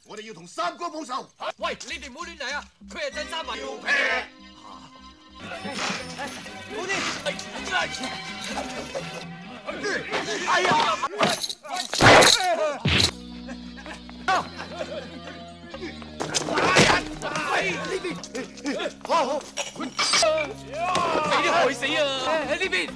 我哋要同三哥報仇。喂，你哋唔好亂嚟啊！佢係真三埋。要劈！好啲！哎呀！呢邊！好，你啲害死啊！喺呢邊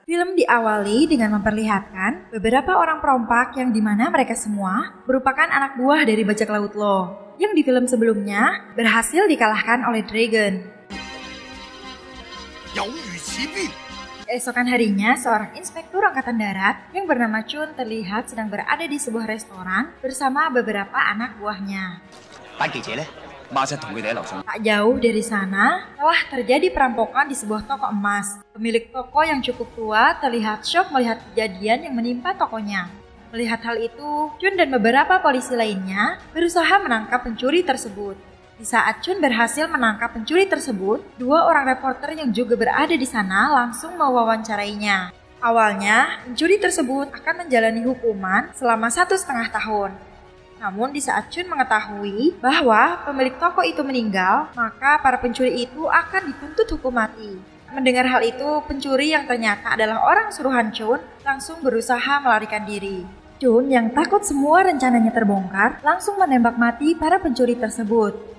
！Film diawali dengan memperlihatkan beberapa orang perompak yang dimana mereka semua merupakan anak buah dari bajak laut Law, yang di film sebelumnya berhasil dikalahkan oleh Dragon. Keesokan harinya, seorang inspektur angkatan darat yang bernama Chun terlihat sedang berada di sebuah restoran bersama beberapa anak buahnya. Tak jauh dari sana, telah terjadi perampokan di sebuah toko emas. Pemilik toko yang cukup tua terlihat syok melihat kejadian yang menimpa tokonya. Melihat hal itu, Chun dan beberapa polisi lainnya berusaha menangkap pencuri tersebut. Di saat Chun berhasil menangkap pencuri tersebut, dua orang reporter yang juga berada di sana langsung mewawancarainya. Awalnya, pencuri tersebut akan menjalani hukuman selama 1,5 tahun. Namun di saat Chun mengetahui bahwa pemilik toko itu meninggal, maka para pencuri itu akan dituntut hukum mati. Mendengar hal itu, pencuri yang ternyata adalah orang suruhan Chun langsung berusaha melarikan diri. Chun yang takut semua rencananya terbongkar, langsung menembak mati para pencuri tersebut.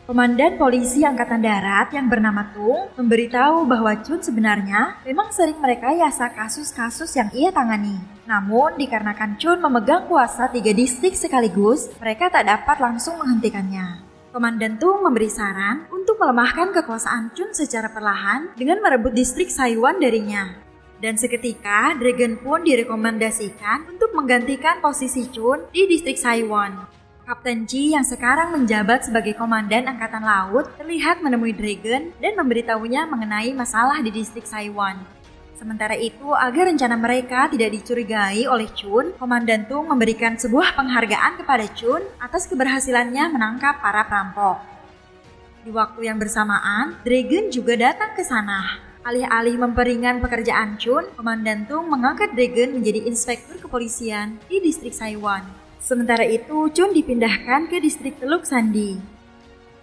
Komandan polisi angkatan darat yang bernama Tung memberitahu bahwa Chun sebenarnya memang sering merekayasa kasus-kasus yang ia tangani. Namun dikarenakan Chun memegang kuasa 3 distrik sekaligus, mereka tak dapat langsung menghentikannya. Komandan Tung memberi saran untuk melemahkan kekuasaan Chun secara perlahan dengan merebut distrik Saiwan darinya. Dan seketika, Dragon pun direkomendasikan untuk menggantikan posisi Chun di distrik Saiwan. Kapten Ji yang sekarang menjabat sebagai komandan angkatan laut terlihat menemui Dragon dan memberitahunya mengenai masalah di distrik Saiwan. Sementara itu, agar rencana mereka tidak dicurigai oleh Chun, Komandan Tung memberikan sebuah penghargaan kepada Chun atas keberhasilannya menangkap para perampok. Di waktu yang bersamaan, Dragon juga datang ke sana. Alih-alih memperingan pekerjaan Chun, Komandan Tung mengangkat Dragon menjadi inspektur kepolisian di distrik Saiwan. Sementara itu, Chun dipindahkan ke distrik Teluk Sandi.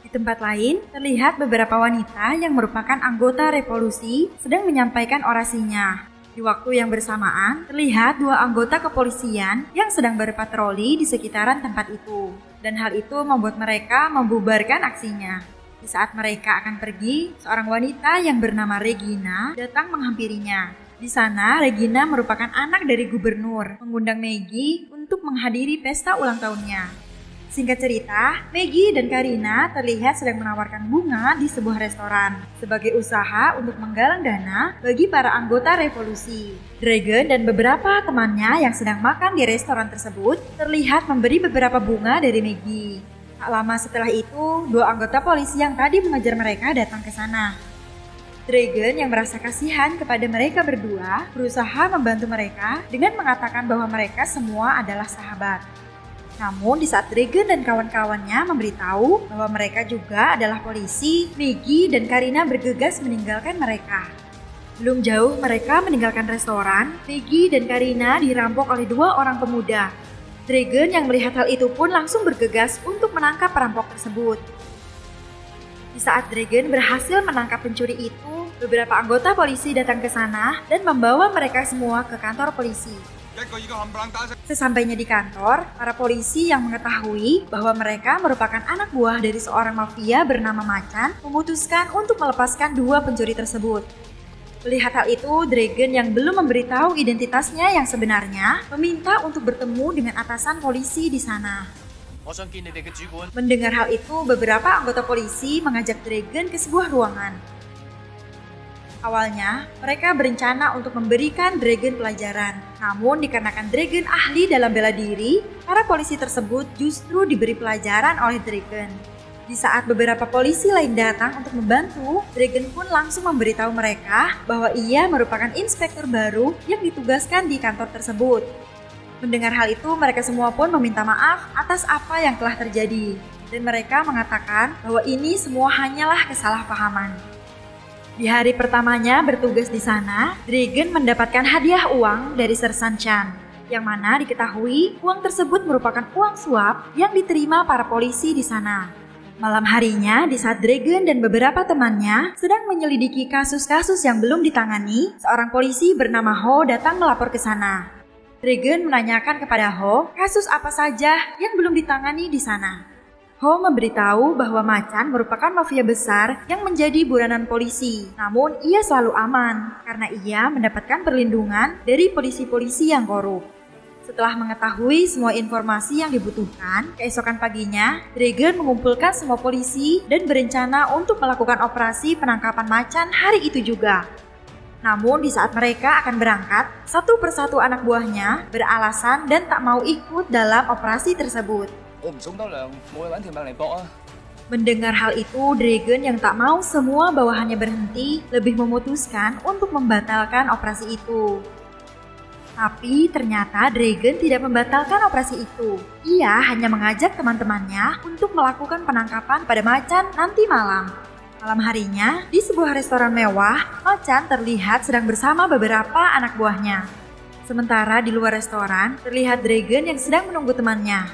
Di tempat lain, terlihat beberapa wanita yang merupakan anggota revolusi sedang menyampaikan orasinya. Di waktu yang bersamaan, terlihat 2 anggota kepolisian yang sedang berpatroli di sekitaran tempat itu. Dan hal itu membuat mereka membubarkan aksinya. Di saat mereka akan pergi, seorang wanita yang bernama Regina datang menghampirinya. Di sana, Regina merupakan anak dari gubernur, mengundang Maggie untuk menghadiri pesta ulang tahunnya. Singkat cerita, Maggie dan Karina terlihat sedang menawarkan bunga di sebuah restoran sebagai usaha untuk menggalang dana bagi para anggota revolusi. Dragon dan beberapa temannya yang sedang makan di restoran tersebut terlihat memberi beberapa bunga dari Maggie. Tak lama setelah itu, 2 anggota polisi yang tadi mengejar mereka datang ke sana. Dragon yang merasa kasihan kepada mereka berdua berusaha membantu mereka dengan mengatakan bahwa mereka semua adalah sahabat. Namun di saat Dragon dan kawan-kawannya memberitahu bahwa mereka juga adalah polisi, Maggie dan Karina bergegas meninggalkan mereka. Belum jauh mereka meninggalkan restoran, Maggie dan Karina dirampok oleh 2 orang pemuda. Dragon yang melihat hal itu pun langsung bergegas untuk menangkap perampok tersebut. Di saat Dragon berhasil menangkap pencuri itu, beberapa anggota polisi datang ke sana dan membawa mereka semua ke kantor polisi. Sesampainya di kantor, para polisi yang mengetahui bahwa mereka merupakan anak buah dari seorang mafia bernama Macan memutuskan untuk melepaskan 2 pencuri tersebut. Melihat hal itu, Dragon yang belum memberitahu identitasnya yang sebenarnya meminta untuk bertemu dengan atasan polisi di sana. Mendengar hal itu, beberapa anggota polisi mengajak Dragon ke sebuah ruangan. Awalnya, mereka berencana untuk memberikan Dragon pelajaran. Namun dikarenakan Dragon ahli dalam bela diri, para polisi tersebut justru diberi pelajaran oleh Dragon. Di Di saat beberapa polisi lain datang untuk membantu, Dragon pun langsung memberitahu mereka bahwa ia merupakan inspektur baru yang ditugaskan di kantor tersebut. Mendengar hal itu, mereka semua pun meminta maaf atas apa yang telah terjadi. Dan mereka mengatakan bahwa ini semua hanyalah kesalahpahaman. Di hari pertamanya bertugas di sana, Dragon mendapatkan hadiah uang dari Sersan Chan, yang mana diketahui uang tersebut merupakan uang suap yang diterima para polisi di sana. Malam harinya, di saat Dragon dan beberapa temannya sedang menyelidiki kasus-kasus yang belum ditangani, seorang polisi bernama Ho datang melapor ke sana. Dragon menanyakan kepada Ho kasus apa saja yang belum ditangani di sana. Ho memberitahu bahwa Macan merupakan mafia besar yang menjadi buronan polisi. Namun ia selalu aman karena ia mendapatkan perlindungan dari polisi-polisi yang korup. Setelah mengetahui semua informasi yang dibutuhkan, keesokan paginya, Dragon mengumpulkan semua polisi dan berencana untuk melakukan operasi penangkapan Macan hari itu juga. Namun di saat mereka akan berangkat, satu persatu anak buahnya beralasan dan tak mau ikut dalam operasi tersebut. Mendengar hal itu, Dragon yang tak mau semua bawahannya berhenti, lebih memutuskan untuk membatalkan operasi itu. Tapi ternyata Dragon tidak membatalkan operasi itu. Ia hanya mengajak teman-temannya untuk melakukan penangkapan pada Macan nanti malam. Malam harinya, di sebuah restoran mewah, Macan terlihat sedang bersama beberapa anak buahnya. Sementara di luar restoran, terlihat Dragon yang sedang menunggu temannya.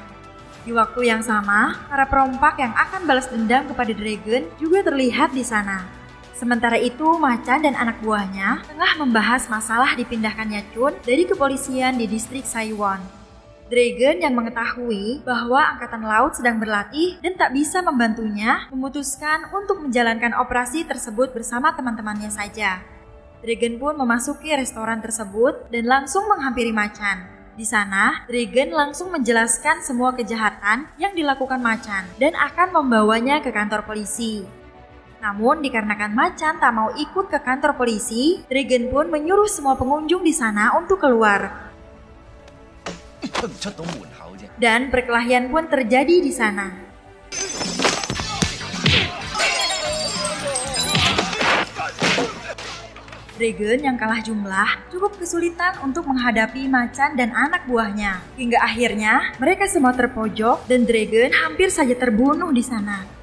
Di waktu yang sama, para perompak yang akan balas dendam kepada Dragon juga terlihat di sana. Sementara itu, Macan dan anak buahnya tengah membahas masalah dipindahkannya Chun dari kepolisian di distrik Saiwon. Dragon yang mengetahui bahwa Angkatan Laut sedang berlatih dan tak bisa membantunya, memutuskan untuk menjalankan operasi tersebut bersama teman-temannya saja. Dragon pun memasuki restoran tersebut dan langsung menghampiri Macan. Di sana, Dragon langsung menjelaskan semua kejahatan yang dilakukan Macan dan akan membawanya ke kantor polisi. Namun dikarenakan Macan tak mau ikut ke kantor polisi, Dragon pun menyuruh semua pengunjung di sana untuk keluar. Dan perkelahian pun terjadi di sana. Dragon yang kalah jumlah cukup kesulitan untuk menghadapi Macan dan anak buahnya. Hingga akhirnya mereka semua terpojok dan Dragon hampir saja terbunuh di sana.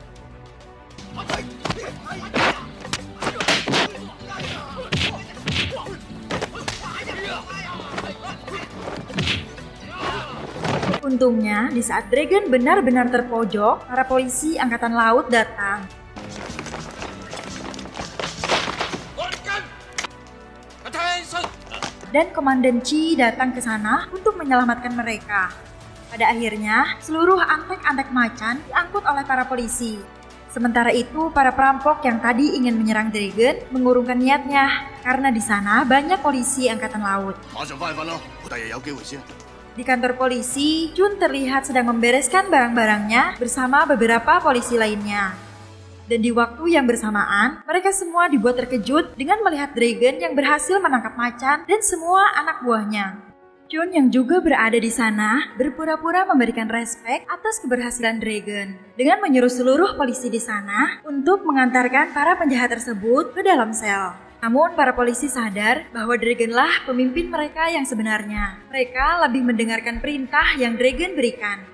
Untungnya, di saat Dragon benar-benar terpojok, para polisi Angkatan Laut datang. Dan Komandan Chi datang ke sana untuk menyelamatkan mereka. Pada akhirnya, seluruh antek-antek Macan diangkut oleh para polisi. Sementara itu, para perampok yang tadi ingin menyerang Dragon mengurungkan niatnya karena di sana banyak polisi Angkatan Laut. Di kantor polisi, Chun terlihat sedang membereskan barang-barangnya bersama beberapa polisi lainnya. Dan di waktu yang bersamaan, mereka semua dibuat terkejut dengan melihat Dragon yang berhasil menangkap Macan dan semua anak buahnya. Chun yang juga berada di sana berpura-pura memberikan respek atas keberhasilan Dragon dengan menyuruh seluruh polisi di sana untuk mengantarkan para penjahat tersebut ke dalam sel. Namun para polisi sadar bahwa Dragonlah pemimpin mereka yang sebenarnya. Mereka lebih mendengarkan perintah yang Dragon berikan.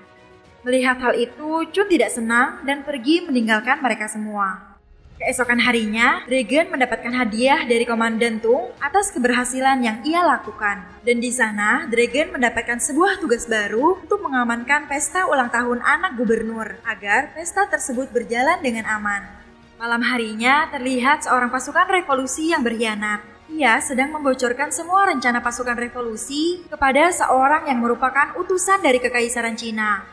Melihat hal itu, Chun tidak senang dan pergi meninggalkan mereka semua. Keesokan harinya, Dragon mendapatkan hadiah dari Komandan Tung atas keberhasilan yang ia lakukan. Dan di sana, Dragon mendapatkan sebuah tugas baru untuk mengamankan pesta ulang tahun anak gubernur agar pesta tersebut berjalan dengan aman. Malam harinya, terlihat seorang pasukan revolusi yang berkhianat. Ia sedang membocorkan semua rencana pasukan revolusi kepada seorang yang merupakan utusan dari Kekaisaran Cina.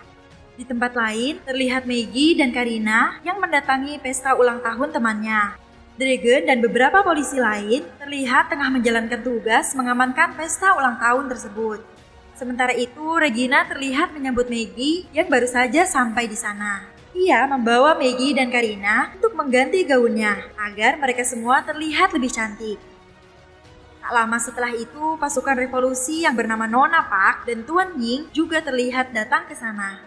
Di tempat lain, terlihat Maggie dan Karina yang mendatangi pesta ulang tahun temannya. Dragon dan beberapa polisi lain terlihat tengah menjalankan tugas mengamankan pesta ulang tahun tersebut. Sementara itu, Regina terlihat menyambut Maggie yang baru saja sampai di sana. Ia membawa Maggie dan Karina untuk mengganti gaunnya agar mereka semua terlihat lebih cantik. Tak lama setelah itu, pasukan revolusi yang bernama Nona Park dan Tuan Ying juga terlihat datang ke sana.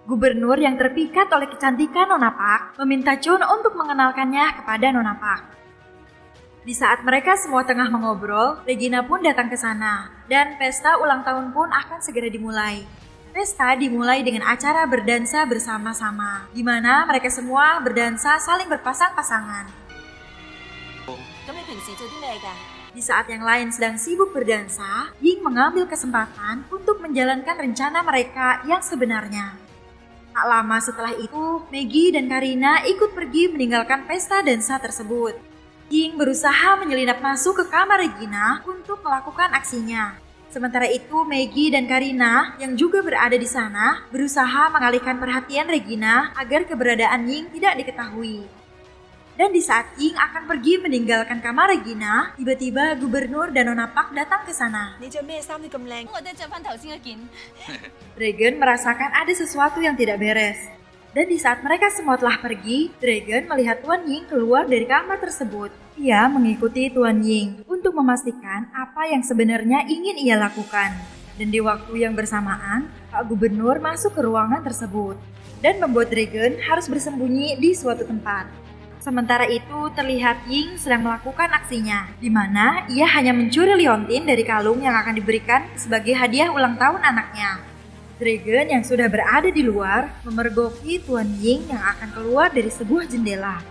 Gubernur yang terpikat oleh kecantikan Nona Pak meminta Chun untuk mengenalkannya kepada Nona Pak. Di saat mereka semua tengah mengobrol, Regina pun datang ke sana, dan pesta ulang tahun pun akan segera dimulai. Pesta dimulai dengan acara berdansa bersama-sama, di mana mereka semua berdansa saling berpasang-pasangan. Di saat yang lain sedang sibuk berdansa, Ying mengambil kesempatan untuk menjalankan rencana mereka yang sebenarnya. Tak lama setelah itu, Maggie dan Karina ikut pergi meninggalkan pesta dansa tersebut. Ying berusaha menyelinap masuk ke kamar Regina untuk melakukan aksinya. Sementara itu, Maggie dan Karina yang juga berada di sana berusaha mengalihkan perhatian Regina agar keberadaan Ying tidak diketahui. Dan di saat Ying akan pergi meninggalkan kamar Regina, tiba-tiba Gubernur dan Nona Pak datang ke sana. Dragon merasakan ada sesuatu yang tidak beres. Dan di saat mereka semua telah pergi, Dragon melihat Tuan Ying keluar dari kamar tersebut. Ia mengikuti Tuan Ying untuk memastikan apa yang sebenarnya ingin ia lakukan. Dan di waktu yang bersamaan, Pak Gubernur masuk ke ruangan tersebut dan membuat Dragon harus bersembunyi di suatu tempat. Sementara itu, terlihat Ying sedang melakukan aksinya, di mana ia hanya mencuri liontin dari kalung yang akan diberikan sebagai hadiah ulang tahun anaknya. Dragon yang sudah berada di luar memergoki Tuan Ying yang akan keluar dari sebuah jendela.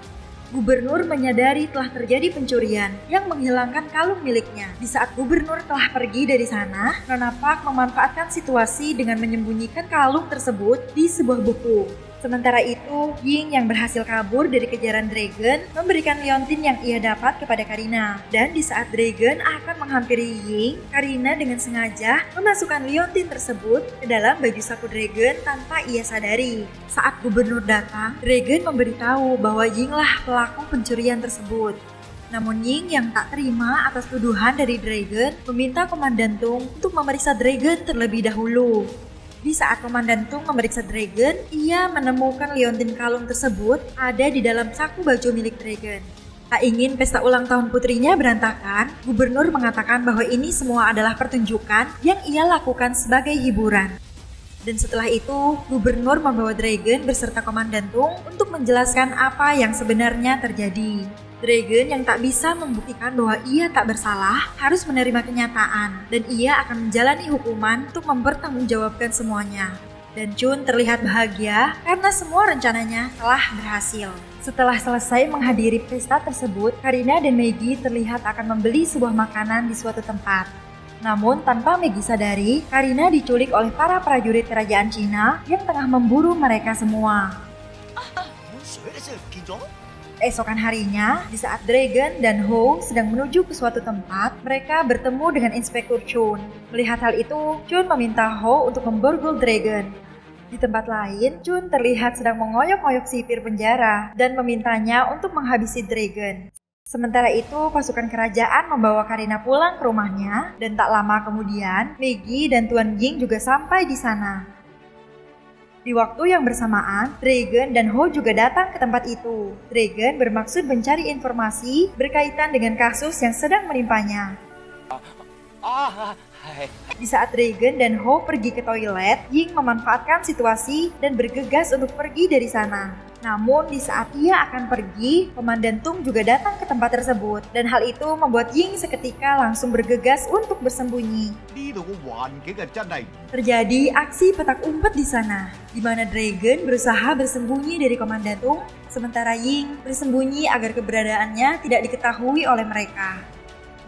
Gubernur menyadari telah terjadi pencurian yang menghilangkan kalung miliknya. Di saat Gubernur telah pergi dari sana, Nona Pak memanfaatkan situasi dengan menyembunyikan kalung tersebut di sebuah buku. Sementara itu, Ying yang berhasil kabur dari kejaran Dragon memberikan liontin yang ia dapat kepada Karina. Dan di saat Dragon akan menghampiri Ying, Karina dengan sengaja memasukkan liontin tersebut ke dalam baju saku Dragon tanpa ia sadari. Saat Gubernur datang, Dragon memberitahu bahwa Ying lah pelaku pencurian tersebut. Namun Ying yang tak terima atas tuduhan dari Dragon meminta Komandan Tung untuk memeriksa Dragon terlebih dahulu. Di saat Komandan Tung memeriksa Dragon, ia menemukan liontin kalung tersebut ada di dalam saku baju milik Dragon. Tak ingin pesta ulang tahun putrinya berantakan, Gubernur mengatakan bahwa ini semua adalah pertunjukan yang ia lakukan sebagai hiburan. Dan setelah itu, Gubernur membawa Dragon beserta Komandan Tung untuk menjelaskan apa yang sebenarnya terjadi. Dragon yang tak bisa membuktikan bahwa ia tak bersalah harus menerima kenyataan dan ia akan menjalani hukuman untuk mempertanggungjawabkan semuanya. Dan Chun terlihat bahagia karena semua rencananya telah berhasil. Setelah selesai menghadiri pesta tersebut, Karina dan Maggie terlihat akan membeli sebuah makanan di suatu tempat. Namun tanpa Maggie sadari, Karina diculik oleh para prajurit kerajaan Cina yang tengah memburu mereka semua. Keesokan harinya, di saat Dragon dan Ho sedang menuju ke suatu tempat, mereka bertemu dengan Inspektur Chun. Melihat hal itu, Chun meminta Ho untuk memborgol Dragon. Di tempat lain, Chun terlihat sedang mengoyok-oyok sipir penjara dan memintanya untuk menghabisi Dragon. Sementara itu, pasukan kerajaan membawa Karina pulang ke rumahnya dan tak lama kemudian, Maggie dan Tuan Ying juga sampai di sana. Di waktu yang bersamaan, Dragon dan Ho juga datang ke tempat itu. Dragon bermaksud mencari informasi berkaitan dengan kasus yang sedang menimpanya. Di saat Dragon dan Ho pergi ke toilet, Ying memanfaatkan situasi dan bergegas untuk pergi dari sana. Namun di saat ia akan pergi, Komandan Tung juga datang ke tempat tersebut. Dan hal itu membuat Ying seketika langsung bergegas untuk bersembunyi. Terjadi aksi petak umpet di sana, di mana Dragon berusaha bersembunyi dari Komandan Tung, sementara Ying bersembunyi agar keberadaannya tidak diketahui oleh mereka.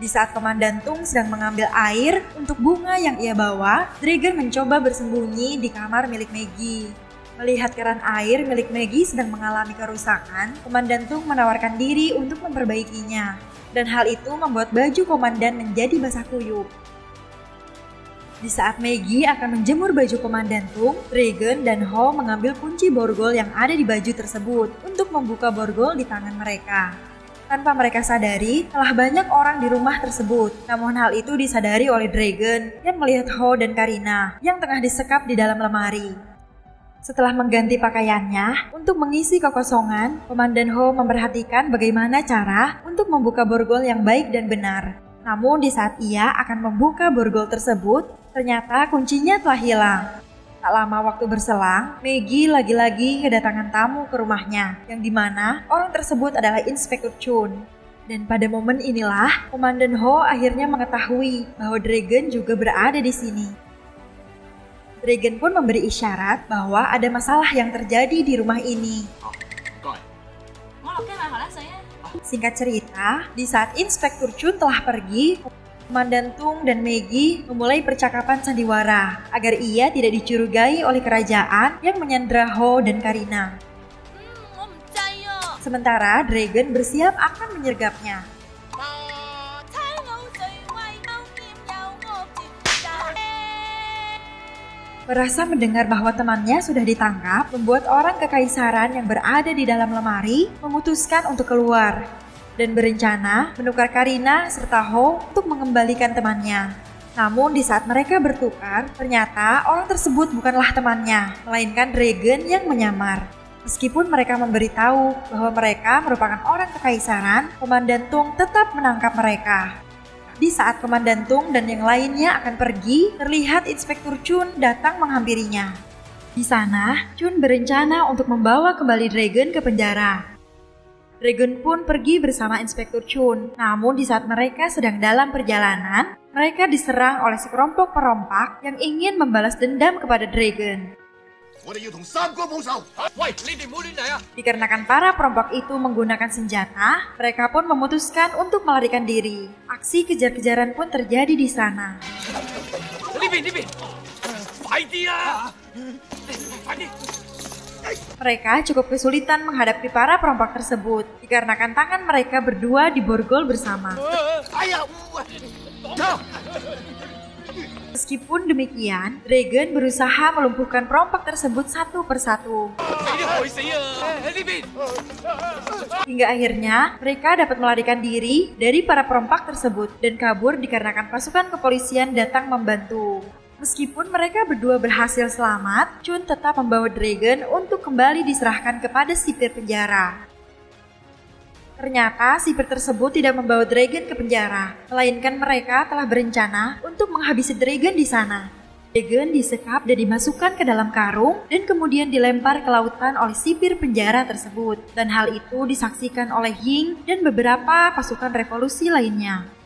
Di saat Komandan Tung sedang mengambil air untuk bunga yang ia bawa, Dragon mencoba bersembunyi di kamar milik Maggie. Melihat keran air milik Maggie sedang mengalami kerusakan, Komandan Tung menawarkan diri untuk memperbaikinya. Dan hal itu membuat baju komandan menjadi basah kuyup. Di saat Maggie akan menjemur baju Komandan Tung, Dragon dan Ho mengambil kunci borgol yang ada di baju tersebut untuk membuka borgol di tangan mereka. Tanpa mereka sadari, telah banyak orang di rumah tersebut. Namun hal itu disadari oleh Dragon yang melihat Ho dan Karina yang tengah disekap di dalam lemari. Setelah mengganti pakaiannya, untuk mengisi kekosongan, Komandan Ho memperhatikan bagaimana cara untuk membuka borgol yang baik dan benar. Namun di saat ia akan membuka borgol tersebut, ternyata kuncinya telah hilang. Tak lama waktu berselang, Maggie lagi-lagi kedatangan tamu ke rumahnya, yang dimana orang tersebut adalah Inspektur Chun. Dan pada momen inilah, Komandan Ho akhirnya mengetahui bahwa Dragon juga berada di sini. Dragon pun memberi isyarat bahwa ada masalah yang terjadi di rumah ini. Singkat cerita, di saat Inspektur Chun telah pergi, Komandan Tung dan Maggie memulai percakapan sandiwara agar ia tidak dicurigai oleh kerajaan yang menyandra Ho dan Karina. Sementara Dragon bersiap akan menyergapnya. Merasa mendengar bahwa temannya sudah ditangkap, membuat orang kekaisaran yang berada di dalam lemari memutuskan untuk keluar dan berencana menukar Karina serta Ho untuk mengembalikan temannya. Namun di saat mereka bertukar, ternyata orang tersebut bukanlah temannya, melainkan Dragon yang menyamar. Meskipun mereka memberitahu bahwa mereka merupakan orang kekaisaran, Komandan Tung tetap menangkap mereka. Di saat Komandan Tung dan yang lainnya akan pergi, terlihat Inspektur Chun datang menghampirinya. Di sana, Chun berencana untuk membawa kembali Dragon ke penjara. Dragon pun pergi bersama Inspektur Chun. Namun di saat mereka sedang dalam perjalanan, mereka diserang oleh sekelompok perompak yang ingin membalas dendam kepada Dragon. Dikarenakan para perampok itu menggunakan senjata, mereka pun memutuskan untuk melarikan diri. Aksi kejar-kejaran pun terjadi di sana. Mereka cukup kesulitan menghadapi para perampok tersebut, dikarenakan tangan mereka berdua diborgol bersama. Meskipun demikian, Dragon berusaha melumpuhkan perampok tersebut satu persatu. Hingga akhirnya, mereka dapat melarikan diri dari para perompak tersebut dan kabur dikarenakan pasukan kepolisian datang membantu. Meskipun mereka berdua berhasil selamat, Chun tetap membawa Dragon untuk kembali diserahkan kepada sipir penjara. Ternyata sipir tersebut tidak membawa Dragon ke penjara, melainkan mereka telah berencana untuk menghabisi Dragon di sana. Dragon disekap dan dimasukkan ke dalam karung dan kemudian dilempar ke lautan oleh sipir penjara tersebut. Dan hal itu disaksikan oleh Ying dan beberapa pasukan revolusi lainnya.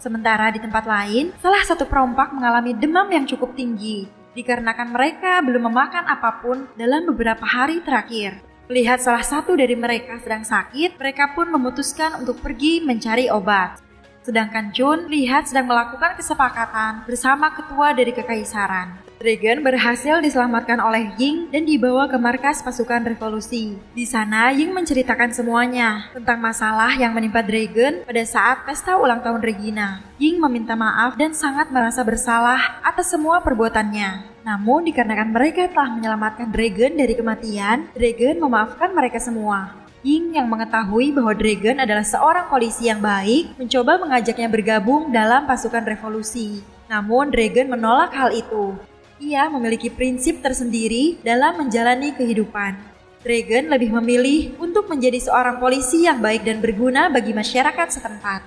Sementara di tempat lain, salah satu perompak mengalami demam yang cukup tinggi, dikarenakan mereka belum memakan apapun dalam beberapa hari terakhir. Melihat salah satu dari mereka sedang sakit, mereka pun memutuskan untuk pergi mencari obat. Sedangkan Chun lihat sedang melakukan kesepakatan bersama ketua dari kekaisaran. Dragon berhasil diselamatkan oleh Ying dan dibawa ke markas pasukan revolusi. Di sana Ying menceritakan semuanya tentang masalah yang menimpa Dragon pada saat pesta ulang tahun Regina. Ying meminta maaf dan sangat merasa bersalah atas semua perbuatannya. Namun dikarenakan mereka telah menyelamatkan Dragon dari kematian, Dragon memaafkan mereka semua. Ying yang mengetahui bahwa Dragon adalah seorang polisi yang baik, mencoba mengajaknya bergabung dalam pasukan revolusi. Namun Dragon menolak hal itu. Ia memiliki prinsip tersendiri dalam menjalani kehidupan. Dragon lebih memilih untuk menjadi seorang polisi yang baik dan berguna bagi masyarakat setempat.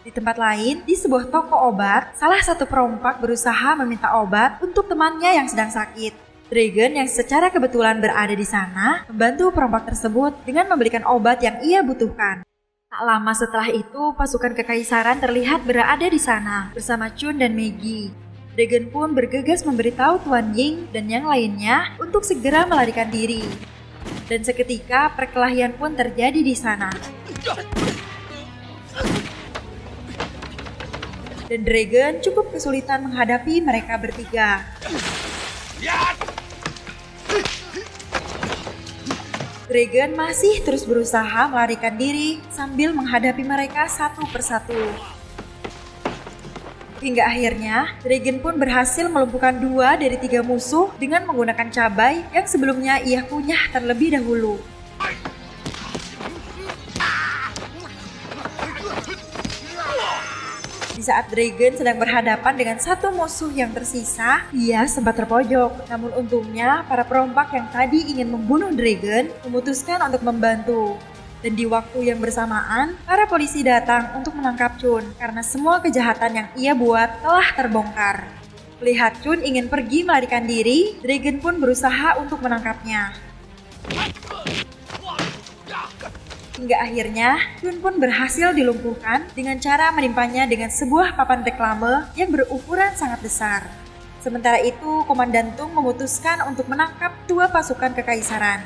Di tempat lain, di sebuah toko obat, salah satu perompak berusaha meminta obat untuk temannya yang sedang sakit. Dragon yang secara kebetulan berada di sana, membantu perompak tersebut dengan memberikan obat yang ia butuhkan. Tak lama setelah itu, pasukan kekaisaran terlihat berada di sana bersama Chun dan Maggie. Dragon pun bergegas memberitahu Tuan Ying dan yang lainnya untuk segera melarikan diri. Dan seketika perkelahian pun terjadi di sana. Dan Dragon cukup kesulitan menghadapi mereka bertiga. Dragon masih terus berusaha melarikan diri sambil menghadapi mereka satu persatu. Hingga akhirnya, Dragon pun berhasil melumpuhkan 2 dari 3 musuh dengan menggunakan cabai yang sebelumnya ia kunyah terlebih dahulu. Di saat Dragon sedang berhadapan dengan satu musuh yang tersisa, ia sempat terpojok. Namun untungnya, para perompak yang tadi ingin membunuh Dragon memutuskan untuk membantu. Dan di waktu yang bersamaan, para polisi datang untuk menangkap Chun karena semua kejahatan yang ia buat telah terbongkar. Melihat Chun ingin pergi melarikan diri, Dragon pun berusaha untuk menangkapnya. Hingga akhirnya, Chun pun berhasil dilumpuhkan dengan cara menimpanya dengan sebuah papan reklame yang berukuran sangat besar. Sementara itu, Komandan Tung memutuskan untuk menangkap dua pasukan kekaisaran.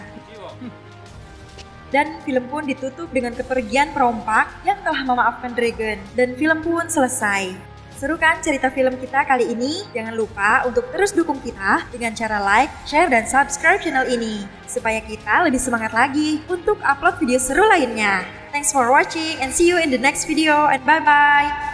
Dan film pun ditutup dengan kepergian perompak yang telah memaafkan Dragon. Dan film pun selesai. Seru kan cerita film kita kali ini? Jangan lupa untuk terus dukung kita dengan cara like, share, dan subscribe channel ini. Supaya kita lebih semangat lagi untuk upload video seru lainnya. Thanks for watching and see you in the next video and bye-bye!